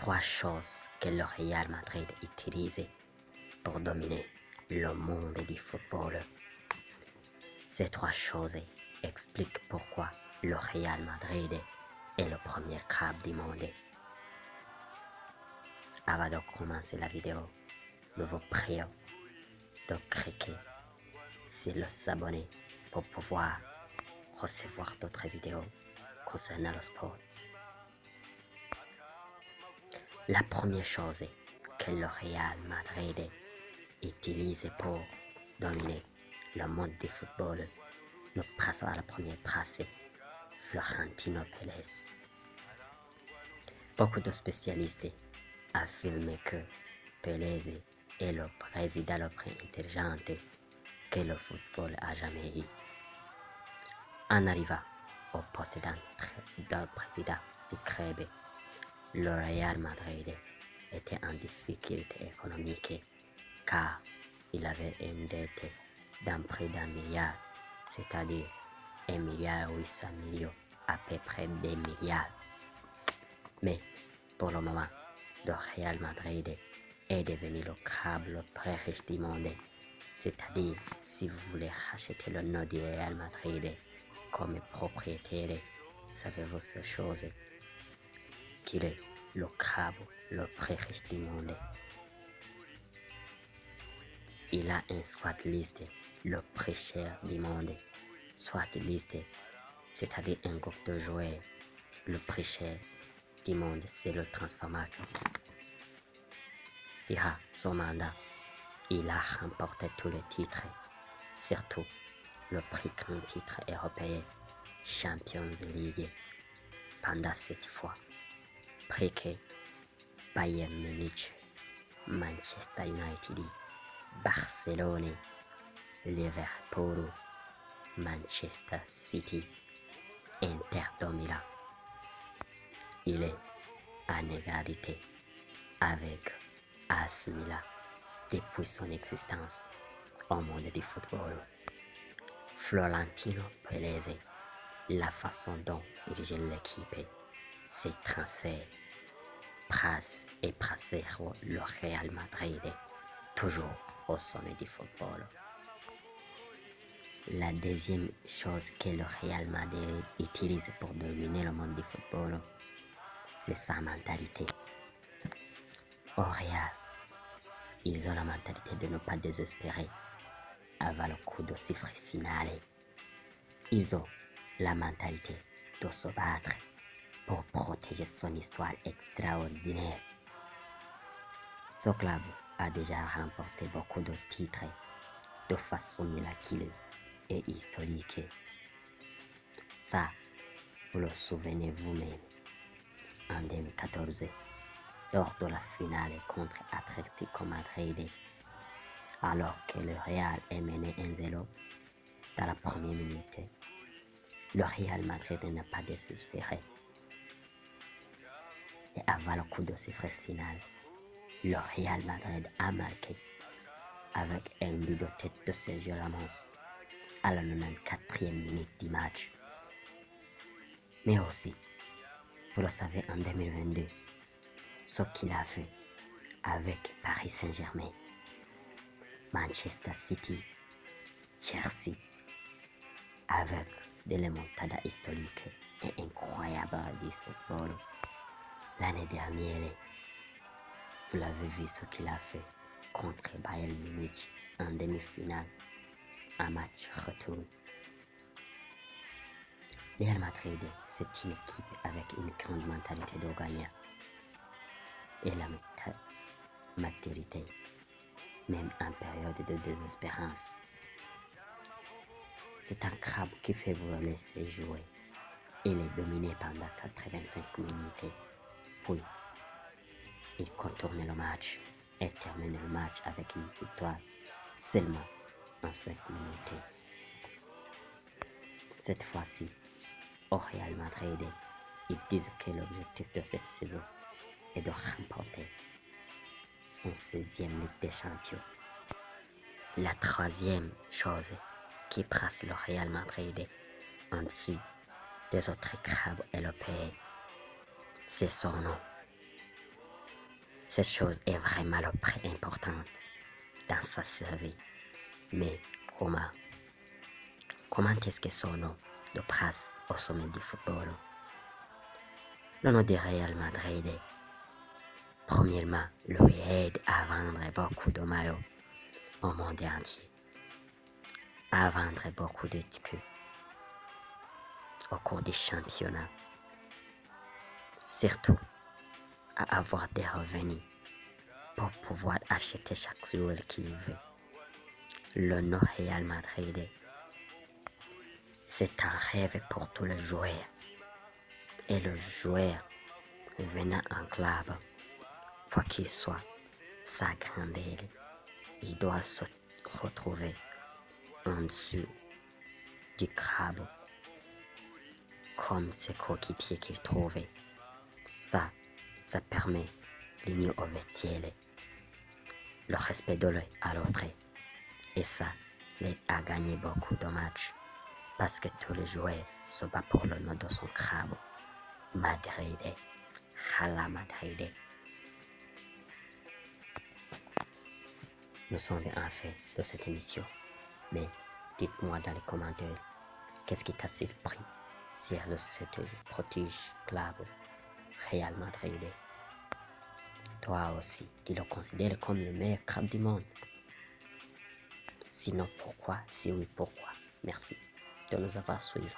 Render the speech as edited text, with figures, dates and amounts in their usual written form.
Trois choses que le Real Madrid utilise pour dominer le monde du football. Ces trois choses expliquent pourquoi le Real Madrid est le premier club du monde. Avant de commencer la vidéo, nous vous prions de cliquer sur le s'abonner pour pouvoir recevoir d'autres vidéos concernant le sport. La première chose que le Real Madrid utilise pour dominer le monde du football, nous passons à la première place, Florentino Pérez. Beaucoup de spécialistes affirment que Pérez est le président le plus intelligent que le football a jamais eu. En arrivant au poste de président du club, le Real Madrid était en difficulté économique car il avait une dette d'un prix d'1 milliard, c'est-à-dire 1,8 milliard, à peu près 2 milliards. Mais pour le moment, le Real Madrid est devenu le club le plus riche du monde. C'est-à-dire, si vous voulez racheter le nom du Real Madrid comme propriétaire, savez-vous cette chose, qu'il est le club le plus riche du monde. Il a un squad list le plus cher du monde. Squad list, c'est-à-dire un groupe de joueurs le plus cher du monde, c'est le transfer market. Durant son mandat, il a remporté tous les titres, surtout le plus grand titre européen, Champions League, pendant 7 fois. Près que Bayern Munich, Manchester United, Barcelone, Liverpool, Manchester City, Inter de Milan. Il est en égalité avec AC Milan depuis son existence au monde du football. Florentino Pérez, la façon dont il gère l'équipe, ses transferts, passe et passer le Real Madrid toujours au sommet du football. La deuxième chose que le Real Madrid utilise pour dominer le monde du football, c'est sa mentalité. Au Real, ils ont la mentalité de ne pas désespérer avant le coup de sifflet final. Ils ont la mentalité de se battre pour protéger son histoire extraordinaire. Ce club a déjà remporté beaucoup de titres de façon miraculeuse et historique. Ça, vous le souvenez vous-même, en 2014, lors de la finale contre Atlético Madrid, alors que le Real est mené 1-0 dans la première minute. Le Real Madrid n'a pas désespéré. Et avant le coup de sifflet final, le Real Madrid a marqué avec un but de tête de Sergio Ramos à la 94e minute du match. Mais aussi, vous le savez, en 2022, ce qu'il a fait avec Paris Saint-Germain, Manchester City, Chelsea, avec des remontadas historiques et incroyables du football. L'année dernière, vous l'avez vu ce qu'il a fait contre Bayern Munich en demi-finale, un match retour. Real Madrid, c'est une équipe avec une grande mentalité de gagnant et la maturité, même en période de désespérance. C'est un club qui fait vous laisser jouer. Il est dominé pendant 85 minutes, puis il contourne le match et termine le match avec une victoire seulement en 5 minutes. Cette fois-ci, au Real Madrid, ils disent que l'objectif de cette saison est de remporter son 16e Ligue des Champions. La troisième chose qui place le Real Madrid en dessous des autres clubs européens, c'est son nom. Cette chose est vraiment le plus importante dans sa survie. Mais comment est-ce que son nom de passe au sommet du football? Le nom du Real Madrid, premièrement, lui aide à vendre beaucoup de maillots au monde entier, à vendre beaucoup de tickets au cours du championnat, surtout à avoir des revenus pour pouvoir acheter chaque joueur qu'il veut. Le nom Real Madrid, c'est un rêve pour tous les joueurs. Et le joueur venant en club, quoi qu'il soit, sa grandeur, il doit se retrouver en dessous du crabe, comme ses coéquipiers qu'il trouvait. Ça permet l'union au vestiaire, le respect de l'un à l'autre. Et ça l'aide à gagner beaucoup de matchs parce que tous les joueurs se battent pour le nom de son crabe. Madrid, Real Madrid. Nous sommes bien fait de cette émission, mais dites-moi dans les commentaires qu'est-ce qui t'a surpris sur le protège club Real Madrid. Toi aussi, tu le considères comme le meilleur club du monde. Sinon, pourquoi? Si oui, pourquoi? Merci de nous avoir suivis.